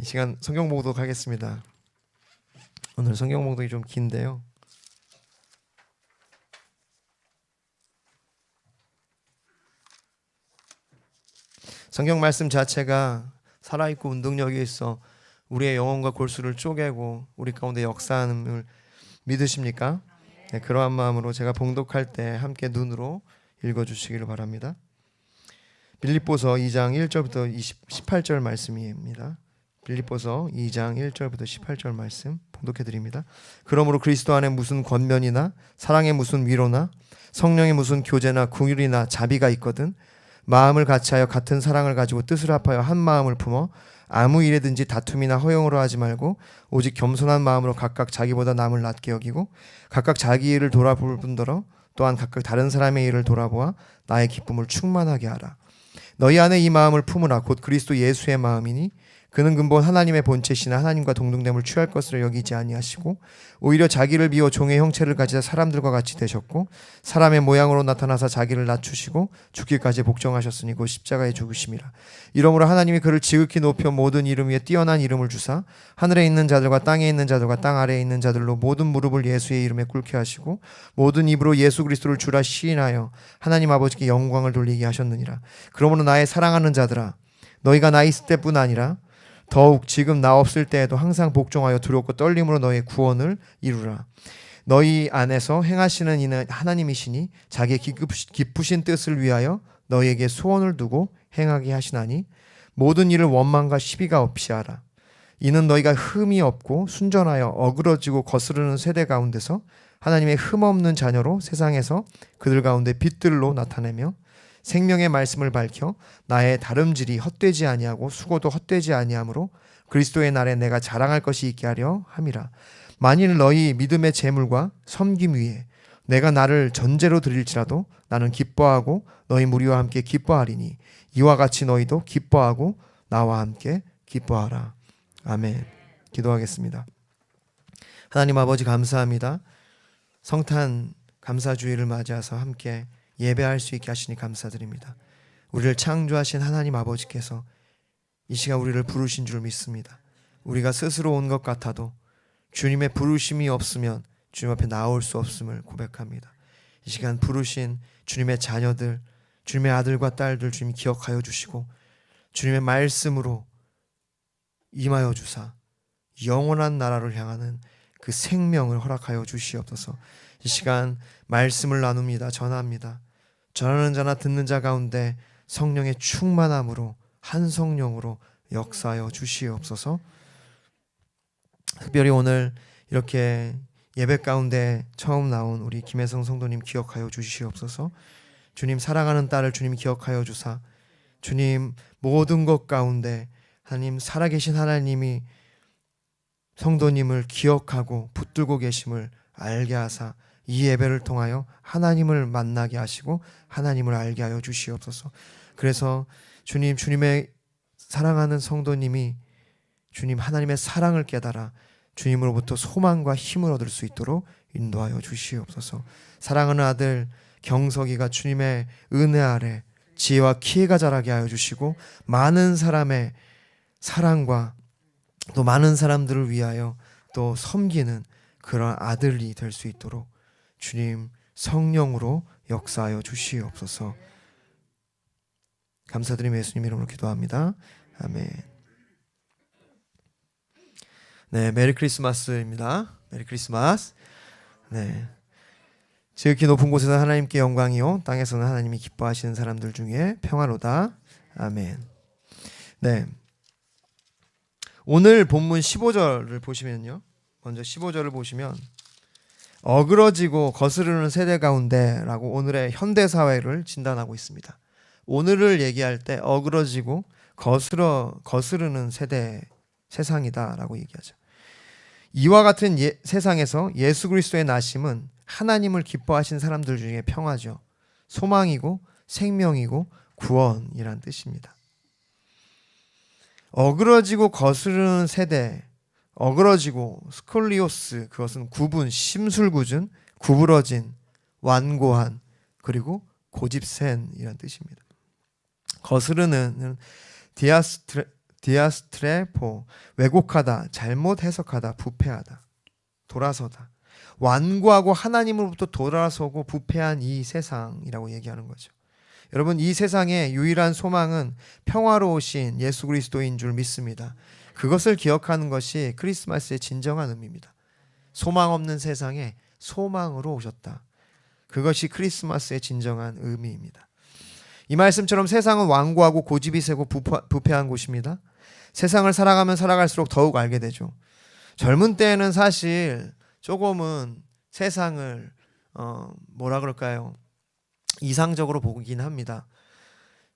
이 시간 성경 봉독 하겠습니다. 오늘 성경 봉독이 좀 긴데요. 성경 말씀 자체가 살아있고 운동력이 있어 우리의 영혼과 골수를 쪼개고 우리 가운데 역사함을 믿으십니까? 네, 그러한 마음으로 제가 봉독할 때 함께 눈으로 읽어주시기를 바랍니다. 빌립보서 2장 1절부터 18절 말씀입니다. 빌립보서 2장 1절부터 18절 말씀 봉독해드립니다. 그러므로 그리스도 안에 무슨 권면이나 사랑의 무슨 위로나 성령의 무슨 교제나 긍휼이나 자비가 있거든 마음을 같이하여 같은 사랑을 가지고 뜻을 합하여 한 마음을 품어 아무 일에든지 다툼이나 허용으로 하지 말고 오직 겸손한 마음으로 각각 자기보다 남을 낮게 여기고 각각 자기 일을 돌아볼 뿐더러 또한 각각 다른 사람의 일을 돌아보아 나의 기쁨을 충만하게 하라. 너희 안에 이 마음을 품으라. 곧 그리스도 예수의 마음이니 그는 근본 하나님의 본체시나 하나님과 동등됨을 취할 것으로 여기지 아니하시고 오히려 자기를 비워 종의 형체를 가지사 사람들과 같이 되셨고 사람의 모양으로 나타나사 자기를 낮추시고 죽기까지 복종하셨으니 곧 십자가에 죽으심이라. 이러므로 하나님이 그를 지극히 높여 모든 이름 위에 뛰어난 이름을 주사 하늘에 있는 자들과 땅에 있는 자들과 땅 아래에 있는 자들로 모든 무릎을 예수의 이름에 꿇게 하시고 모든 입으로 예수 그리스도를 주라 시인하여 하나님 아버지께 영광을 돌리게 하셨느니라. 그러므로 나의 사랑하는 자들아 너희가 나 있을 때뿐 아니라 더욱 지금 나 없을 때에도 항상 복종하여 두렵고 떨림으로 너희의 구원을 이루라. 너희 안에서 행하시는 이는 하나님이시니 자기의 기쁘신 뜻을 위하여 너희에게 소원을 두고 행하게 하시나니 모든 일을 원망과 시비가 없이 하라. 이는 너희가 흠이 없고 순전하여 어그러지고 거스르는 세대 가운데서 하나님의 흠없는 자녀로 세상에서 그들 가운데 빛들로 나타내며 생명의 말씀을 밝혀 나의 다름질이 헛되지 아니하고 수고도 헛되지 아니하므로 그리스도의 날에 내가 자랑할 것이 있게 하려 함이라. 만일 너희 믿음의 재물과 섬김 위에 내가 나를 전제로 드릴지라도 나는 기뻐하고 너희 무리와 함께 기뻐하리니 이와 같이 너희도 기뻐하고 나와 함께 기뻐하라. 아멘. 기도하겠습니다. 하나님 아버지 감사합니다. 성탄 감사주일을 맞이해서 함께 예배할 수 있게 하시니 감사드립니다. 우리를 창조하신 하나님 아버지께서 이 시간 우리를 부르신 줄 믿습니다. 우리가 스스로 온 것 같아도 주님의 부르심이 없으면 주님 앞에 나올 수 없음을 고백합니다. 이 시간 부르신 주님의 자녀들, 주님의 아들과 딸들 주님 기억하여 주시고 주님의 말씀으로 임하여 주사 영원한 나라를 향하는 그 생명을 허락하여 주시옵소서. 이 시간 말씀을 나눕니다. 전합니다. 전하는 자나 듣는 자 가운데 성령의 충만함으로 한 성령으로 역사하여 주시옵소서. 특별히 오늘 이렇게 예배 가운데 처음 나온 우리 김혜성 성도님 기억하여 주시옵소서. 주님 사랑하는 딸을 주님 기억하여 주사 주님 모든 것 가운데 하나님 살아계신 하나님이 성도님을 기억하고 붙들고 계심을 알게 하사 이 예배를 통하여 하나님을 만나게 하시고 하나님을 알게 하여 주시옵소서. 그래서 주님, 주님의 사랑하는 성도님이 주님 하나님의 사랑을 깨달아 주님으로부터 소망과 힘을 얻을 수 있도록 인도하여 주시옵소서. 사랑하는 아들 경석이가 주님의 은혜 아래 지혜와 키가 자라게 하여 주시고 많은 사람의 사랑과 또 많은 사람들을 위하여 또 섬기는 그런 아들이 될 수 있도록 주님 성령으로 역사하여 주시옵소서. 감사드리며 예수님 이름으로 기도합니다. 아멘. 네, 메리 크리스마스입니다. 메리 크리스마스. 네, 지극히 높은 곳에서 하나님께 영광이요 땅에서는 하나님이 기뻐하시는 사람들 중에 평화로다. 아멘. 네, 오늘 본문 15절을 보시면요, 먼저 15절을 보시면 어그러지고 거스르는 세대 가운데라고 오늘의 현대사회를 진단하고 있습니다. 오늘을 얘기할 때 어그러지고 거스르는 세상이다라고 얘기하죠. 이와 같은 세상에서 예수 그리스도의 나심은 하나님을 기뻐하신 사람들 중에 평화죠. 소망이고 생명이고 구원이란 뜻입니다. 어그러지고 거스르는 세대, 어그러지고 스콜리오스, 그것은 구분, 심술궂은, 구부러진, 완고한, 그리고 고집센이란 뜻입니다. 거스르는 디아스트레포, 왜곡하다, 잘못 해석하다, 부패하다, 돌아서다. 완고하고 하나님으로부터 돌아서고 부패한 이 세상이라고 얘기하는 거죠. 여러분, 이 세상의 유일한 소망은 평화로우신 예수 그리스도인 줄 믿습니다. 그것을 기억하는 것이 크리스마스의 진정한 의미입니다. 소망 없는 세상에 소망으로 오셨다. 그것이 크리스마스의 진정한 의미입니다. 이 말씀처럼 세상은 완고하고 고집이 세고 부패한 곳입니다. 세상을 살아가면 살아갈수록 더욱 알게 되죠. 젊은 때에는 사실 조금은 세상을 뭐라 그럴까요? 이상적으로 보긴 합니다.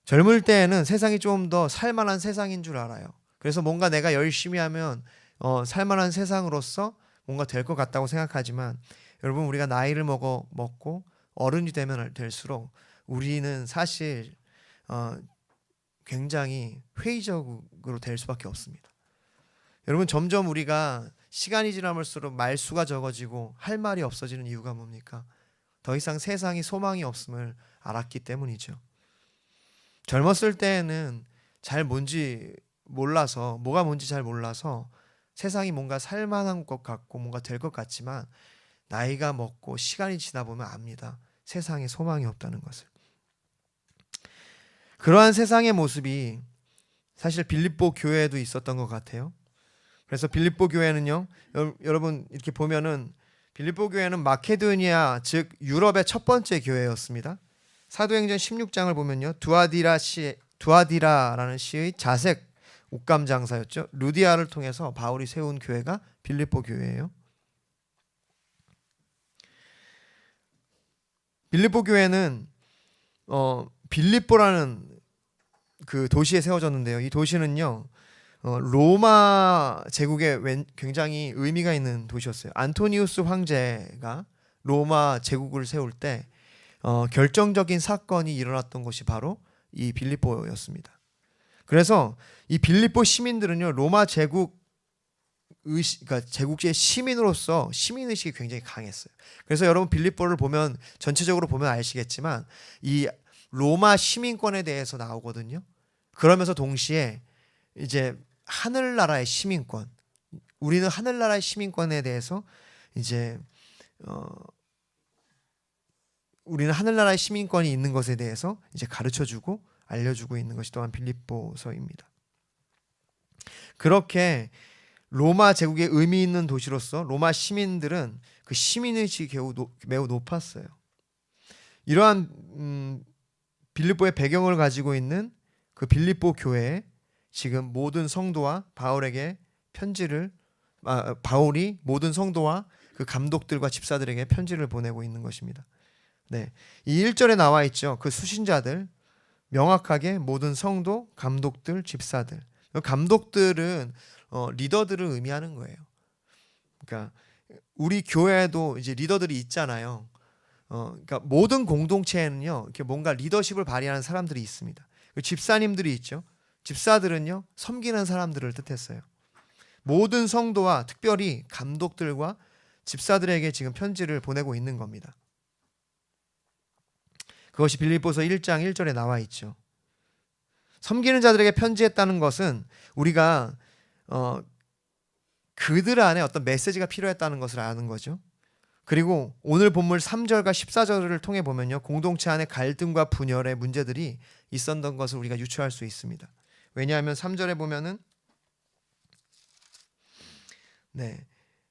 젊을 때에는 세상이 좀 더 살만한 세상인 줄 알아요. 그래서 뭔가 내가 열심히 하면 살만한 세상으로서 뭔가 될 것 같다고 생각하지만, 여러분, 우리가 나이를 먹고 어른이 되면 될수록 우리는 사실 굉장히 회의적으로 될 수밖에 없습니다. 여러분, 점점 우리가 시간이 지나면서 말수가 적어지고 할 말이 없어지는 이유가 뭡니까? 더 이상 세상이 소망이 없음을 알았기 때문이죠. 젊었을 때에는 잘 뭔지 몰라서, 뭐가 뭔지 잘 몰라서 세상이 뭔가 살만한 것 같고 뭔가 될 것 같지만, 나이가 먹고 시간이 지나 보면 압니다. 세상에 소망이 없다는 것을. 그러한 세상의 모습이 사실 빌립보 교회에도 있었던 것 같아요. 그래서 빌립보 교회는요, 여러분 이렇게 보면은 빌립보 교회는 마케도니아, 즉 유럽의 첫 번째 교회였습니다. 사도행전 16장을 보면요, 두아디라라는 시의 자색 옷감 장사였죠. 루디아를 통해서 바울이 세운 교회가 빌립보 교회예요. 빌립보 교회는 빌립보라는 그 도시에 세워졌는데요. 이 도시는요, 로마 제국에 굉장히 의미가 있는 도시였어요. 안토니우스 황제가 로마 제국을 세울 때 결정적인 사건이 일어났던 곳이 바로 이 빌립보였습니다. 그래서 이 빌립보 시민들은요, 로마 그러니까 제국의 시민으로서 시민의식이 굉장히 강했어요. 그래서 여러분 빌립보를 보면, 전체적으로 보면 아시겠지만 이 로마 시민권에 대해서 나오거든요. 그러면서 동시에 이제 하늘나라의 시민권, 우리는 하늘나라의 시민권에 대해서 이제 우리는 하늘나라의 시민권이 있는 것에 대해서 이제 가르쳐주고 알려주고 있는 것이 또한 빌립보서입니다. 그렇게 로마 제국의 의미 있는 도시로서 로마 시민들은 그 시민의식이 매우 높았어요. 이러한 빌립보의 배경을 가지고 있는 그 빌립보 교회에 지금 모든 성도와 바울이 모든 성도와 그 감독들과 집사들에게 편지를 보내고 있는 것입니다. 네, 이 1절에 나와 있죠. 그 수신자들, 명확하게 모든 성도, 감독들, 집사들. 감독들은 리더들을 의미하는 거예요. 그러니까 우리 교회에도 이제 리더들이 있잖아요. 그러니까 모든 공동체에는요, 이렇게 뭔가 리더십을 발휘하는 사람들이 있습니다. 집사님들이 있죠. 집사들은요, 섬기는 사람들을 뜻했어요. 모든 성도와 특별히 감독들과 집사들에게 지금 편지를 보내고 있는 겁니다. 그것이 빌립보서 1장 1절에 나와 있죠. 섬기는 자들에게 편지했다는 것은 우리가 그들 안에 어떤 메시지가 필요했다는 것을 아는 거죠. 그리고 오늘 본문 3절과 14절을 통해 보면요, 공동체 안에 갈등과 분열의 문제들이 있었던 것을 우리가 유추할 수 있습니다. 왜냐하면 3절에 보면은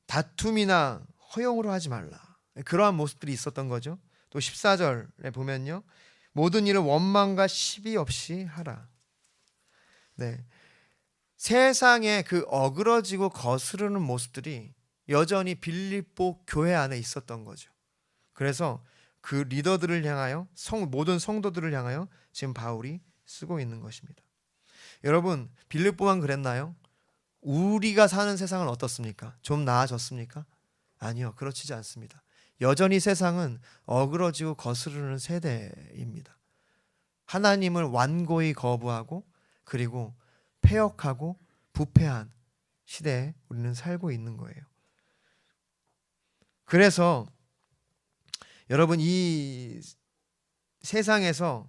다툼이나 허용으로 하지 말라, 그러한 모습들이 있었던 거죠. 또 14절에 보면요, 모든 일을 원망과 시비 없이 하라. 세상에 그 어그러지고 거스르는 모습들이 여전히 빌립보 교회 안에 있었던 거죠. 그래서 그 리더들을 향하여, 모든 성도들을 향하여 지금 바울이 쓰고 있는 것입니다. 여러분, 빌립보만 그랬나요? 우리가 사는 세상은 어떻습니까? 좀 나아졌습니까? 아니요, 그렇지 않습니다. 여전히 세상은 어그러지고 거스르는 세대입니다. 하나님을 완고히 거부하고 그리고 패역하고 부패한 시대에 우리는 살고 있는 거예요. 그래서 여러분, 이 세상에서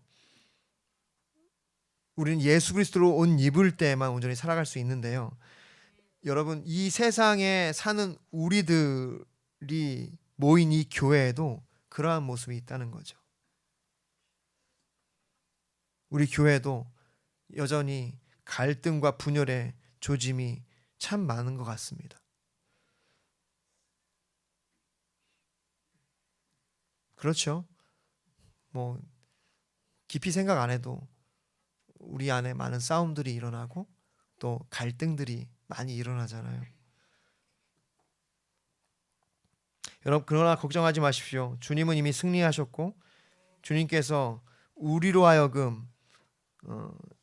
우리는 예수 그리스도로 옷 입을 때만 온전히 살아갈 수 있는데요. 여러분, 이 세상에 사는 우리들이 모인 이 교회에도 그러한 모습이 있다는 거죠. 우리 교회도 여전히 갈등과 분열의 조짐이 참 많은 것 같습니다. 그렇죠. 뭐 깊이 생각 안 해도 우리 안에 많은 싸움들이 일어나고 또 갈등들이 많이 일어나잖아요. 여러분, 그러나 걱정하지 마십시오. 주님은 이미 승리하셨고 주님께서 우리로 하여금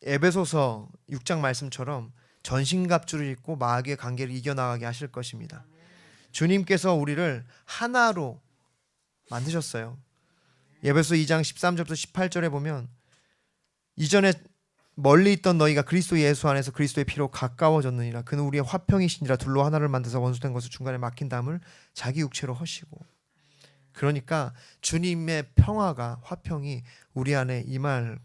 에베소서 6장 말씀처럼 전신갑주를 입고 마귀의 관계를 이겨나가게 하실 것입니다. 주님께서 우리를 하나로 만드셨어요. 에베소 2장 13절부터 18절에 보면 이전에 멀리 있던 너희가 그리스도 예수 안에서 그리스도의 피로 가까워졌느니라. 그는 우리의 화평이시니라. 둘로 하나를 만드사 원수된 것을 중간에 막힌 담을 자기 육체로 허시고. 그러니까 주님의 평화가, 화평이 우리 안에 임할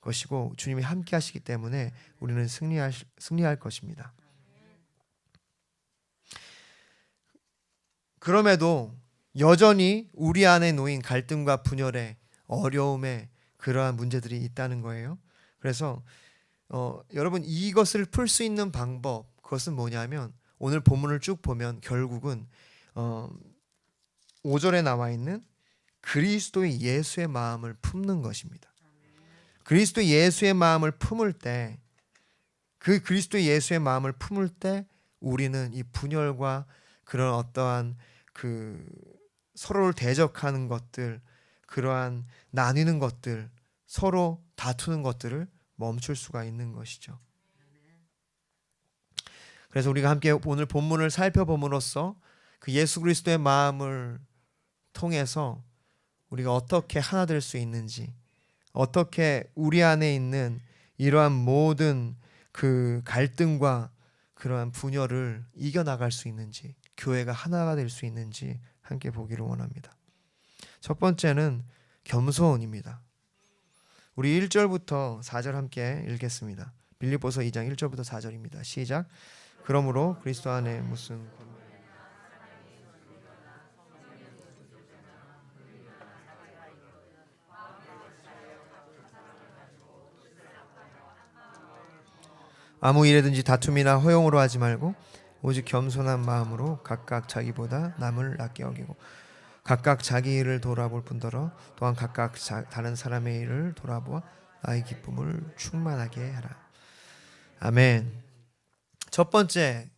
것이고 주님이 함께 하시기 때문에 우리는 승리할 것입니다. 그럼에도 여전히 우리 안에 놓인 갈등과 분열의 어려움에 그러한 문제들이 있다는 거예요. 그래서 여러분, 이것을 풀 수 있는 방법, 그것은 뭐냐면 오늘 본문을 쭉 보면 결국은 5절에 나와 있는 그리스도의 예수의 마음을 품는 것입니다. 그리스도 예수의 마음을 품을 때, 그 그리스도 예수의 마음을 품을 때 우리는 이 분열과 그런 어떠한 그 서로를 대적하는 것들, 그러한 나뉘는 것들, 서로 다투는 것들을 멈출 수가 있는 것이죠. 그래서 우리가 함께 오늘 본문을 살펴봄으로써 그 예수 그리스도의 마음을 통해서 우리가 어떻게 하나 될 수 있는지, 어떻게 우리 안에 있는 이러한 모든 그 갈등과 그러한 분열을 이겨나갈 수 있는지, 교회가 하나가 될 수 있는지 함께 보기를 원합니다. 첫 번째는 겸손입니다. 우리 1절부터 4절 함께 읽겠습니다. 빌립보서 2장 1절부터 4절입니다. 시작. 그러므로 그리스도 안에 무슨 아무 일에든지 다툼이나 허용으로 하지 말고 오직 겸손한 마음으로 각각 자기보다 남을 낫게 여기고 각각 자기 일을 돌아볼 뿐더러 또한 각각 다른 사람의 일을 돌아보아 나의 기쁨을 충만하게 하라. 아멘. 첫 번째,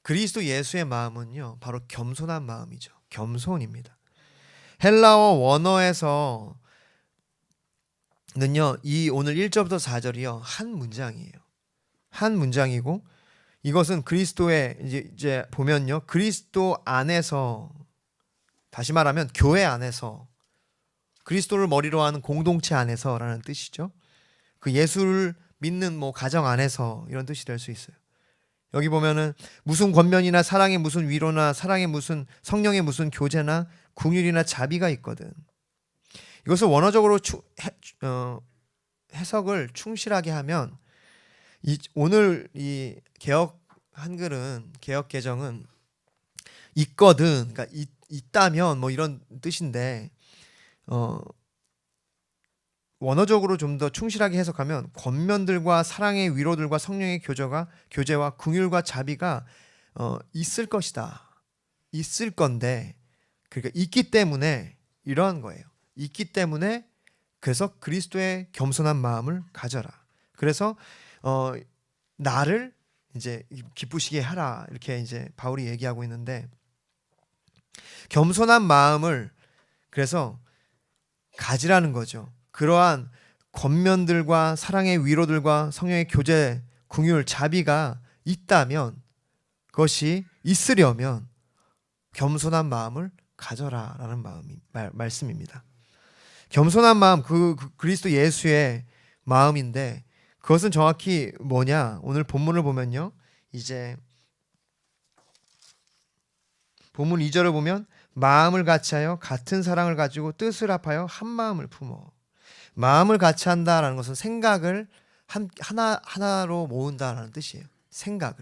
그리스도 예수의 마음은요, 바로 겸손한 마음이죠. 겸손입니다. 헬라어 원어에서는요, 이 오늘 1절부터 4절이요, 한 문장이에요. 한 문장이고, 이것은 그리스도의 이제 보면요, 그리스도 안에서, 다시 말하면 교회 안에서, 그리스도를 머리로 하는 공동체 안에서라는 뜻이죠. 그 예수를 믿는 뭐 가정 안에서 이런 뜻이 될 수 있어요. 여기 보면은 무슨 권면이나 사랑의 무슨 위로나 사랑의 무슨 성령의 무슨 교제나 긍휼이나 자비가 있거든. 이것을 원어적으로 해석을 충실하게 하면 오늘 이 개혁 한글은 개혁 개정은 있거든, 그러니까 있다면 뭐 이런 뜻인데 원어적으로 좀 더 충실하게 해석하면 권면들과 사랑의 위로들과 성령의 교제와 긍휼과 자비가 있을 것이다. 있을 건데, 그러니까 있기 때문에 이러한 거예요. 있기 때문에 그래서 그리스도의 겸손한 마음을 가져라. 그래서 나를 이제 기쁘시게 하라, 이렇게 이제 바울이 얘기하고 있는데, 겸손한 마음을 그래서 가지라는 거죠. 그러한 권면들과 사랑의 위로들과 성령의 교제, 긍휼, 자비가 있다면, 그것이 있으려면 겸손한 마음을 가져라라는 말씀입니다. 겸손한 마음, 그리스도 예수의 마음인데, 그것은 정확히 뭐냐? 오늘 본문을 보면요, 이제 본문 2절을 보면 마음을 같이하여 같은 사랑을 가지고 뜻을 합하여 한 마음을 품어. 마음을 같이 한다라는 것은 생각을 하나로 모은다라는 뜻이에요. 생각을.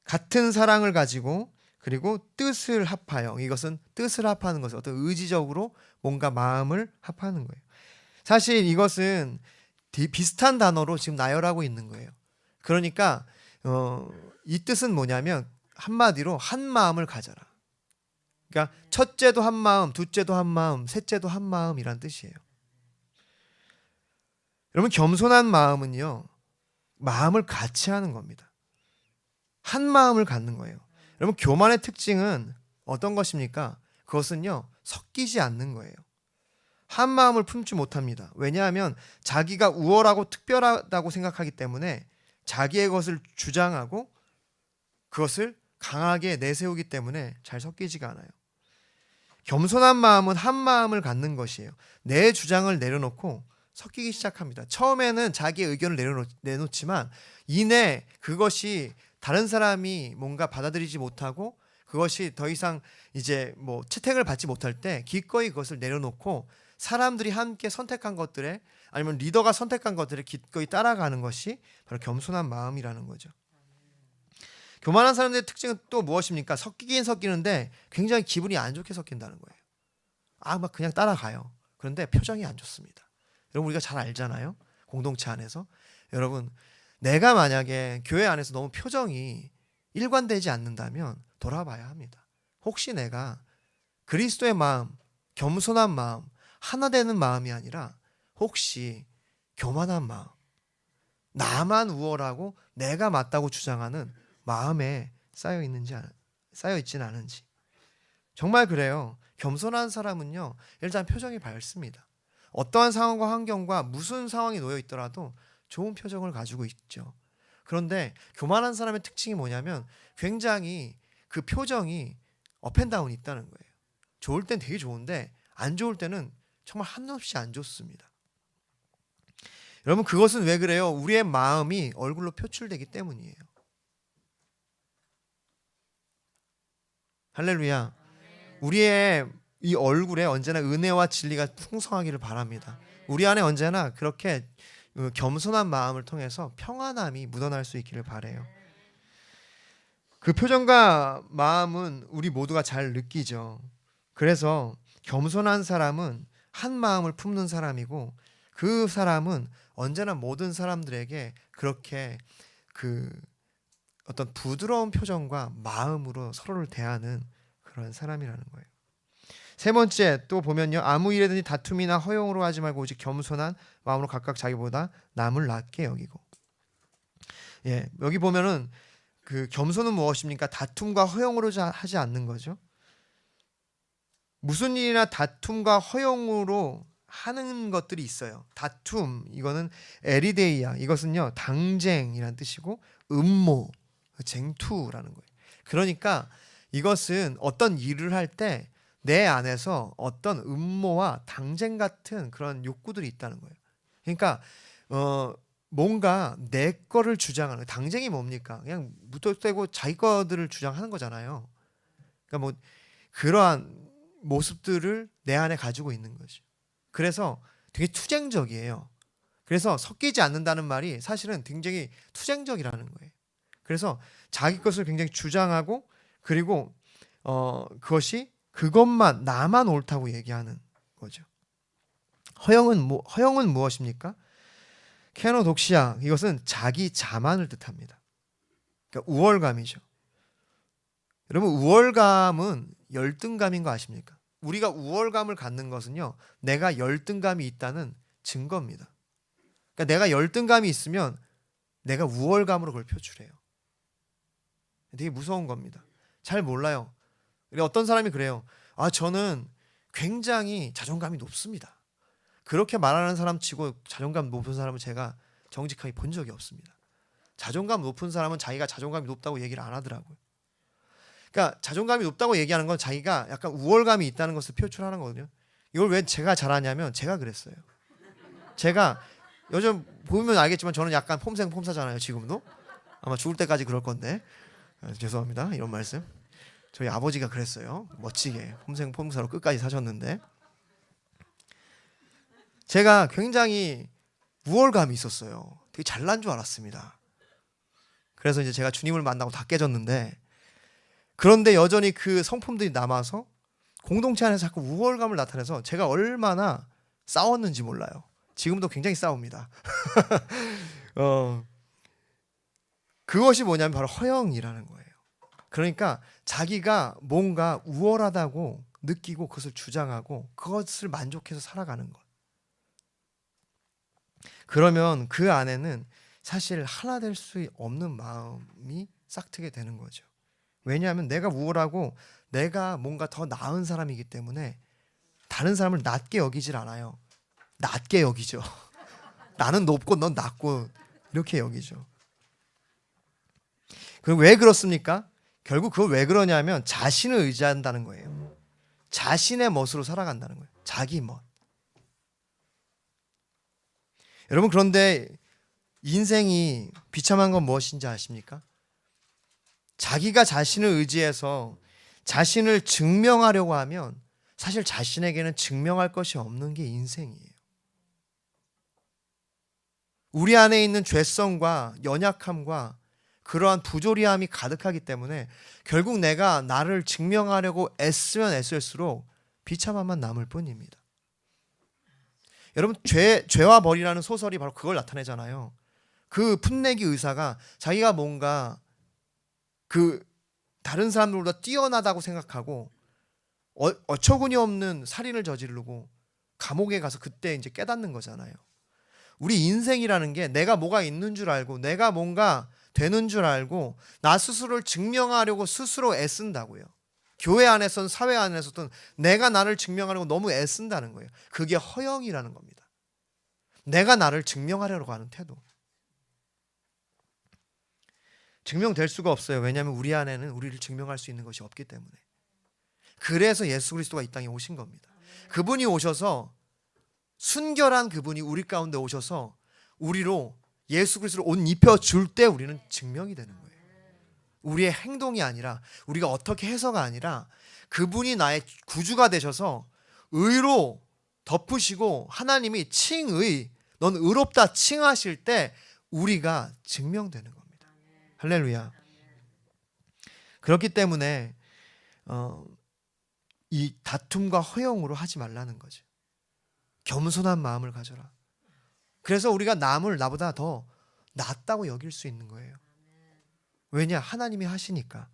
같은 사랑을 가지고 그리고 뜻을 합하여. 이것은 뜻을 합하는 것은 어떤 의지적으로 뭔가 마음을 합하는 거예요. 사실 이것은 비슷한 단어로 지금 나열하고 있는 거예요. 그러니까 이 뜻은 뭐냐면 한마디로 한 마음을 가져라. 그러니까 첫째도 한 마음, 둘째도 한 마음, 셋째도 한 마음이란 뜻이에요. 여러분 겸손한 마음은요. 마음을 같이 하는 겁니다. 한 마음을 갖는 거예요. 여러분 교만의 특징은 어떤 것입니까? 그것은요. 섞이지 않는 거예요. 한 마음을 품지 못합니다. 왜냐하면 자기가 우월하고 특별하다고 생각하기 때문에 자기의 것을 주장하고 그것을 강하게 내세우기 때문에 잘 섞이지가 않아요. 겸손한 마음은 한 마음을 갖는 것이에요. 내 주장을 내려놓고 섞이기 시작합니다. 처음에는 자기의 의견을 내놓지만 이내 그것이 다른 사람이 뭔가 받아들이지 못하고 그것이 더 이상 이제 뭐 채택을 받지 못할 때 기꺼이 그것을 내려놓고 사람들이 함께 선택한 것들에 아니면 리더가 선택한 것들에 기꺼이 따라가는 것이 바로 겸손한 마음이라는 거죠. 교만한 사람들의 특징은 또 무엇입니까? 섞이긴 섞이는데 굉장히 기분이 안 좋게 섞인다는 거예요. 막 그냥 따라가요. 그런데 표정이 안 좋습니다. 여러분 우리가 잘 알잖아요. 공동체 안에서. 여러분 내가 만약에 교회 안에서 너무 표정이 일관되지 않는다면 돌아봐야 합니다. 혹시 내가 그리스도의 마음, 겸손한 마음, 하나 되는 마음이 아니라 혹시 교만한 마음, 나만 우월하고 내가 맞다고 주장하는 마음에 쌓여 있지는 않은지. 정말 그래요. 겸손한 사람은요. 일단 표정이 밝습니다. 어떠한 상황과 환경과 무슨 상황이 놓여 있더라도 좋은 표정을 가지고 있죠. 그런데 교만한 사람의 특징이 뭐냐면 굉장히 그 표정이 업앤다운이 있다는 거예요. 좋을 땐 되게 좋은데 안 좋을 때는 정말 한없이 안 좋습니다. 여러분 그것은 왜 그래요? 우리의 마음이 얼굴로 표출되기 때문이에요. 할렐루야. 우리의 이 얼굴에 언제나 은혜와 진리가 풍성하기를 바랍니다. 우리 안에 언제나 그렇게 겸손한 마음을 통해서 평안함이 묻어날 수 있기를 바라요. 그 표정과 마음은 우리 모두가 잘 느끼죠. 그래서 겸손한 사람은 한 마음을 품는 사람이고 그 사람은 언제나 모든 사람들에게 그렇게 그 어떤 부드러운 표정과 마음으로 서로를 대하는 그런 사람이라는 거예요. 세 번째 또 보면요. 아무 일에든지 다툼이나 허용으로 하지 말고 오직 겸손한 마음으로 각각 자기보다 남을 낮게 여기고. 여기 보면은 그 겸손은 무엇입니까? 다툼과 허용으로 하지 않는 거죠. 무슨 일이나 다툼과 허용으로 하는 것들이 있어요. 다툼 이거는 에리데이아 이것은요 당쟁이라는 뜻이고 음모 쟁투라는 거예요. 그러니까 이것은 어떤 일을 할 때 내 안에서 어떤 음모와 당쟁 같은 그런 욕구들이 있다는 거예요. 그러니까 뭔가 내 거를 주장하는 당쟁이 뭡니까? 그냥 무턱대고 자기 거들을 주장하는 거잖아요. 그러니까 뭐 그러한 모습들을 내 안에 가지고 있는 거죠. 그래서 되게 투쟁적이에요. 그래서 섞이지 않는다는 말이 사실은 굉장히 투쟁적이라는 거예요. 그래서 자기 것을 굉장히 주장하고 그리고 그것만 나만 옳다고 얘기하는 거죠. 허영은 무엇입니까? 케노독시아 이것은 자기 자만을 뜻합니다. 그러니까 우월감이죠. 여러분 우월감은 열등감인 거 아십니까? 우리가 우월감을 갖는 것은요. 내가 열등감이 있다는 증거입니다. 그러니까 내가 열등감이 있으면 내가 우월감으로 그걸 표출해요. 되게 무서운 겁니다. 잘 몰라요. 어떤 사람이 그래요. 저는 굉장히 자존감이 높습니다. 그렇게 말하는 사람 치고 자존감 높은 사람은 제가 정직하게 본 적이 없습니다. 자존감 높은 사람은 자기가 자존감이 높다고 얘기를 안 하더라고요. 그러니까 자존감이 높다고 얘기하는 건 자기가 약간 우월감이 있다는 것을 표출하는 거거든요. 이걸 왜 제가 잘하냐면 제가 그랬어요. 제가 요즘 보면 알겠지만 저는 약간 폼사잖아요. 지금도 아마 죽을 때까지 그럴 건데 죄송합니다. 이런 말씀. 저희 아버지가 그랬어요. 멋지게 폼사로 끝까지 사셨는데 제가 굉장히 우월감이 있었어요. 되게 잘난 줄 알았습니다. 그래서 이제 제가 주님을 만나고 다 깨졌는데, 그런데 여전히 그 성품들이 남아서 공동체 안에서 자꾸 우월감을 나타내서 제가 얼마나 싸웠는지 몰라요. 지금도 굉장히 싸웁니다. 그것이 뭐냐면 바로 허영이라는 거예요. 그러니까 자기가 뭔가 우월하다고 느끼고 그것을 주장하고 그것을 만족해서 살아가는 것. 그러면 그 안에는 사실 하나 될 수 없는 마음이 싹트게 되는 거죠. 왜냐하면 내가 우월하고 내가 뭔가 더 나은 사람이기 때문에 다른 사람을 낮게 여기질 않아요. 낮게 여기죠. 나는 높고 넌 낮고 이렇게 여기죠. 그럼 왜 그렇습니까? 결국 그걸 왜 그러냐면 자신을 의지한다는 거예요. 자신의 멋으로 살아간다는 거예요. 자기 멋. 여러분, 그런데 인생이 비참한 건 무엇인지 아십니까? 자기가 자신을 의지해서 자신을 증명하려고 하면 사실 자신에게는 증명할 것이 없는 게 인생이에요. 우리 안에 있는 죄성과 연약함과 그러한 부조리함이 가득하기 때문에 결국 내가 나를 증명하려고 애쓰면 애쓸수록 비참함만 남을 뿐입니다. 여러분, 죄와 벌이라는 소설이 바로 그걸 나타내잖아요. 그 풋내기 의사가 자기가 뭔가 그 다른 사람들보다 뛰어나다고 생각하고 어처구니 없는 살인을 저지르고 감옥에 가서 그때 이제 깨닫는 거잖아요. 우리 인생이라는 게 내가 뭐가 있는 줄 알고 내가 뭔가 되는 줄 알고 나 스스로를 증명하려고 스스로 애쓴다고요. 교회 안에서든 사회 안에서든 내가 나를 증명하려고 너무 애쓴다는 거예요. 그게 허영이라는 겁니다. 내가 나를 증명하려고 하는 태도. 증명될 수가 없어요. 왜냐하면 우리 안에는 우리를 증명할 수 있는 것이 없기 때문에. 그래서 예수 그리스도가 이 땅에 오신 겁니다. 그분이 오셔서 순결한 그분이 우리 가운데 오셔서 우리로 예수 그리스도를 옷 입혀줄 때 우리는 증명이 되는 거예요. 우리의 행동이 아니라 우리가 어떻게 해서가 아니라 그분이 나의 구주가 되셔서 의로 덮으시고 하나님이 칭의 넌 의롭다 칭하실 때 우리가 증명되는 겁니다. 할렐루야. 그렇기 때문에 이 다툼과 허영으로 하지 말라는 거죠. 겸손한 마음을 가져라. 그래서 우리가 남을 나보다 더 낫다고 여길 수 있는 거예요. 왜냐? 하나님이 하시니까.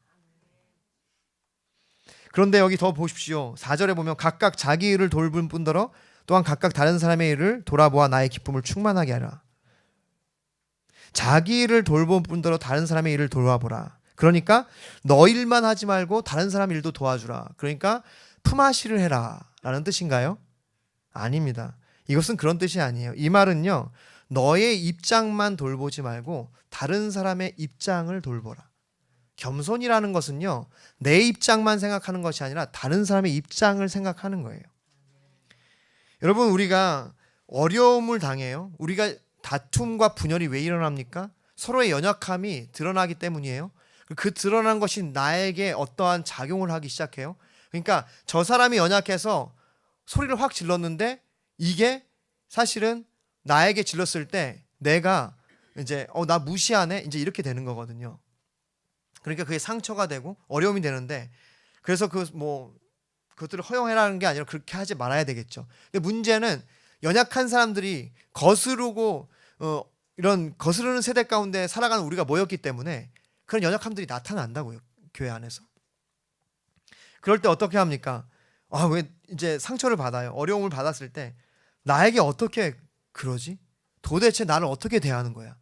그런데 여기 더 보십시오. 4절에 보면 각각 자기 일을 돌볼 뿐더러 또한 각각 다른 사람의 일을 돌아보아 나의 기쁨을 충만하게 하라. 자기 일을 돌볼 뿐더러 다른 사람의 일을 돌아보라. 그러니까 너 일만 하지 말고 다른 사람 일도 도와주라. 그러니까 품앗이를 해라 라는 뜻인가요? 아닙니다. 이것은 그런 뜻이 아니에요. 이 말은요, 너의 입장만 돌보지 말고 다른 사람의 입장을 돌보라. 겸손이라는 것은요, 내 입장만 생각하는 것이 아니라 다른 사람의 입장을 생각하는 거예요. 여러분, 우리가 어려움을 당해요. 우리가 다툼과 분열이 왜 일어납니까? 서로의 연약함이 드러나기 때문이에요. 그 드러난 것이 나에게 어떠한 작용을 하기 시작해요. 그러니까 저 사람이 연약해서 소리를 확 질렀는데 이게 사실은 나에게 질렀을 때 내가 이제 나 무시하네 이제 이렇게 되는 거거든요. 그러니까 그게 상처가 되고 어려움이 되는데 그래서 그것들을 허용해라는 게 아니라 그렇게 하지 말아야 되겠죠. 근데 문제는 연약한 사람들이 거스르고 이런 거스르는 세대 가운데 살아가는 우리가 모였기 때문에 그런 연약함들이 나타난다고요. 교회 안에서. 그럴 때 어떻게 합니까? 왜 이제 상처를 받아요. 어려움을 받았을 때 나에게 어떻게 그러지? 도대체 나를 어떻게 대하는 거야?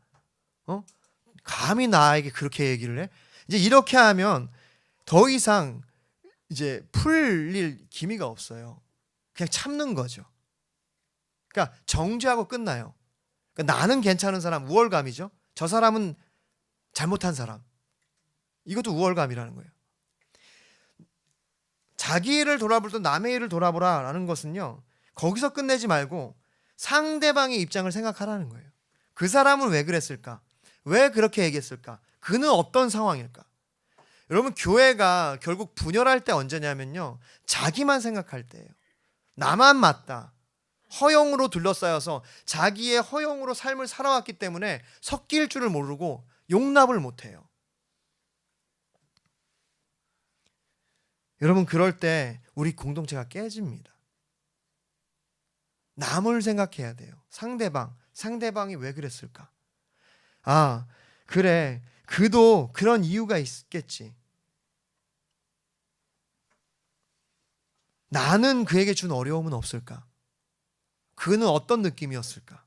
감히 나에게 그렇게 얘기를 해? 이제 이렇게 하면 더 이상 이제 풀릴 기미가 없어요. 그냥 참는 거죠. 그러니까 정죄하고 끝나요. 그러니까 나는 괜찮은 사람, 우월감이죠. 저 사람은 잘못한 사람. 이것도 우월감이라는 거예요. 자기 일을 돌아볼 때 남의 일을 돌아보라 라는 것은요, 거기서 끝내지 말고 상대방의 입장을 생각하라는 거예요. 그 사람은 왜 그랬을까? 왜 그렇게 얘기했을까? 그는 어떤 상황일까? 여러분, 교회가 결국 분열할 때 언제냐면요, 자기만 생각할 때예요. 나만 맞다, 허영으로 둘러싸여서 자기의 허영으로 삶을 살아왔기 때문에 섞일 줄을 모르고 용납을 못해요. 여러분, 그럴 때 우리 공동체가 깨집니다. 남을 생각해야 돼요. 상대방이 왜 그랬을까? 아, 그래, 그도 그런 이유가 있겠지. 나는 그에게 준 어려움은 없을까? 그는 어떤 느낌이었을까?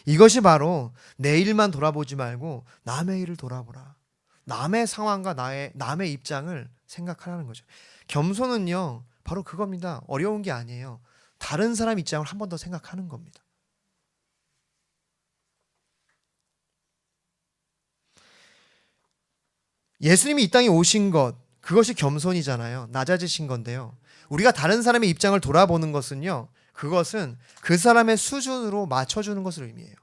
이것이 바로 내 일만 돌아보지 말고 남의 일을 돌아보라. 남의 상황과 남의 입장을 생각하라는 거죠. 겸손은요, 바로 그겁니다. 어려운 게 아니에요. 다른 사람 입장을 한 번 더 생각하는 겁니다. 예수님이 이 땅에 오신 것, 그것이 겸손이잖아요. 낮아지신 건데요. 우리가 다른 사람의 입장을 돌아보는 것은요, 그것은 그 사람의 수준으로 맞춰주는 것을 의미해요.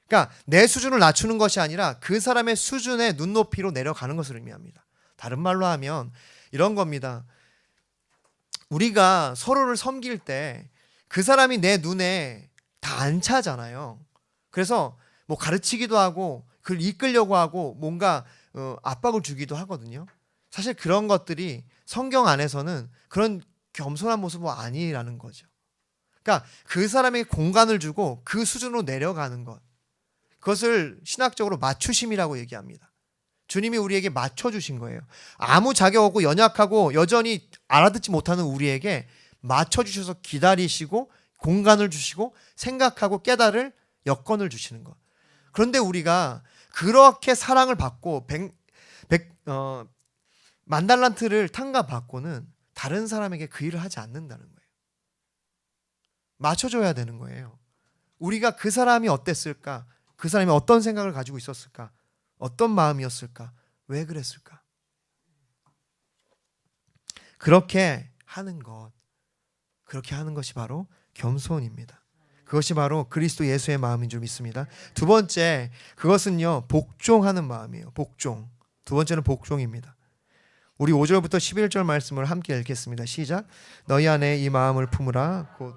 그러니까 내 수준을 낮추는 것이 아니라 그 사람의 수준의 눈높이로 내려가는 것을 의미합니다. 다른 말로 하면 이런 겁니다. 우리가 서로를 섬길 때 그 사람이 내 눈에 다 안 차잖아요. 그래서 뭐 가르치기도 하고 그걸 이끌려고 하고 뭔가 압박을 주기도 하거든요. 사실 그런 것들이 성경 안에서는 그런 겸손한 모습은 아니라는 거죠. 그러니까 그 사람에게 공간을 주고 그 수준으로 내려가는 것, 그것을 신학적으로 맞추심이라고 얘기합니다. 주님이 우리에게 맞춰주신 거예요. 아무 자격 없고 연약하고 여전히 알아듣지 못하는 우리에게 맞춰주셔서 기다리시고 공간을 주시고 생각하고 깨달을 여건을 주시는 것. 그런데 우리가 그렇게 사랑을 받고 만 달란트를 탕감받고는 다른 사람에게 그 일을 하지 않는다는 거예요. 맞춰줘야 되는 거예요. 우리가 그 사람이 어땠을까? 그 사람이 어떤 생각을 가지고 있었을까? 어떤 마음이었을까? 왜 그랬을까? 그렇게 하는 것이 바로 겸손입니다. 그것이 바로 그리스도 예수의 마음인 줄 믿습니다. 두 번째, 그것은요, 복종하는 마음이에요. 복종. 두 번째는 복종입니다. 우리 5절부터 11절 말씀을 함께 읽겠습니다. 시작. 너희 안에 이 마음을 품으라. 곧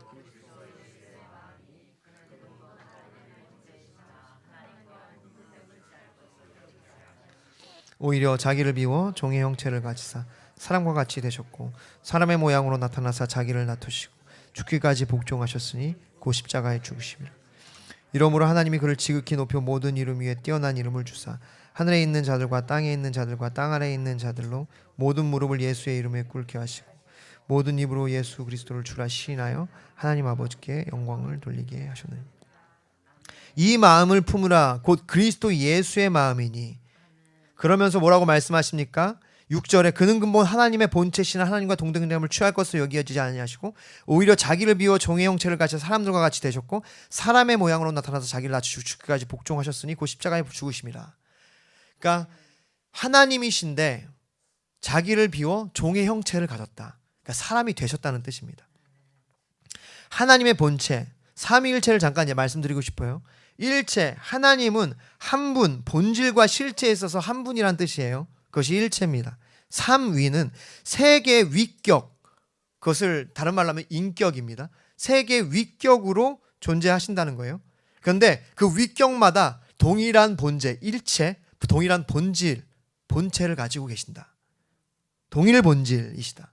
오히려 자기를 비워 종의 형체를 가지사 사람과 같이 되셨고 사람의 모양으로 나타나사 자기를 낮추시고 죽기까지 복종하셨으니 곧 십자가에 죽으심이라. 이러므로 하나님이 그를 지극히 높여 모든 이름 위에 뛰어난 이름을 주사 하늘에 있는 자들과 땅에 있는 자들과 땅 아래에 있는 자들로 모든 무릎을 예수의 이름에 꿇게 하시고 모든 입으로 예수 그리스도를 주라 시인하여 하나님 아버지께 영광을 돌리게 하셨느니. 이 마음을 품으라 곧 그리스도 예수의 마음이니. 그러면서 뭐라고 말씀하십니까? 6절에 그는 근본 하나님의 본체신 하나님과 동등됨을 취할 것을 여기지 아니하시고 오히려 자기를 비워 종의 형체를 가지사 사람들과 같이 되셨고 사람의 모양으로 나타나서 자기를 낮추시고 죽기까지 복종하셨으니 곧 십자가에 죽으심이라. 그러니까 하나님이신데 자기를 비워 종의 형체를 가졌다. 그러니까 사람이 되셨다는 뜻입니다. 하나님의 본체, 삼위일체를 잠깐 말씀드리고 싶어요. 일체, 하나님은 한 분, 본질과 실체에 있어서 한 분이란 뜻이에요. 그것이 일체입니다. 삼위는 세계의 위격, 그것을 다른 말로 하면 인격입니다. 세계의 위격으로 존재하신다는 거예요. 그런데 그 위격마다 동일한 본체, 일체, 동일한 본질, 본체를 가지고 계신다. 동일 본질이시다.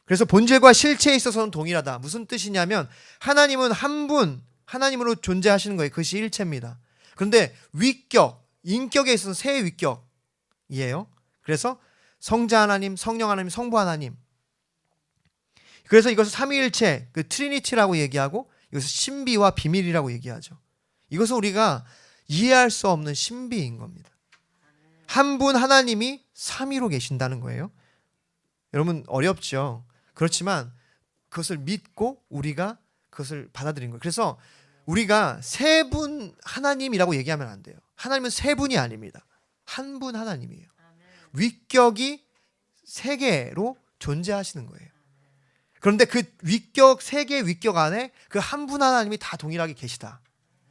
그래서 본질과 실체에 있어서는 동일하다. 무슨 뜻이냐면 하나님은 한 분, 하나님으로 존재하시는 거예요. 그것이 일체입니다. 그런데 위격, 인격에 있어서 세 위격이에요. 그래서 성자 하나님, 성령 하나님, 성부 하나님. 그래서 이것을 삼위일체, 그 트리니티라고 얘기하고 이것을 신비와 비밀이라고 얘기하죠. 이것은 우리가 이해할 수 없는 신비인 겁니다. 한 분 하나님이 삼위로 계신다는 거예요. 여러분 어렵죠. 그렇지만 그것을 믿고 우리가 그것을 받아들인 거예요. 그래서 우리가 세 분 하나님이라고 얘기하면 안 돼요. 하나님은 세 분이 아닙니다. 한 분 하나님이에요. 위격이 세 개로 존재하시는 거예요. 그런데 그 위격, 세 개의 위격 안에 그 한 분 하나님이 다 동일하게 계시다.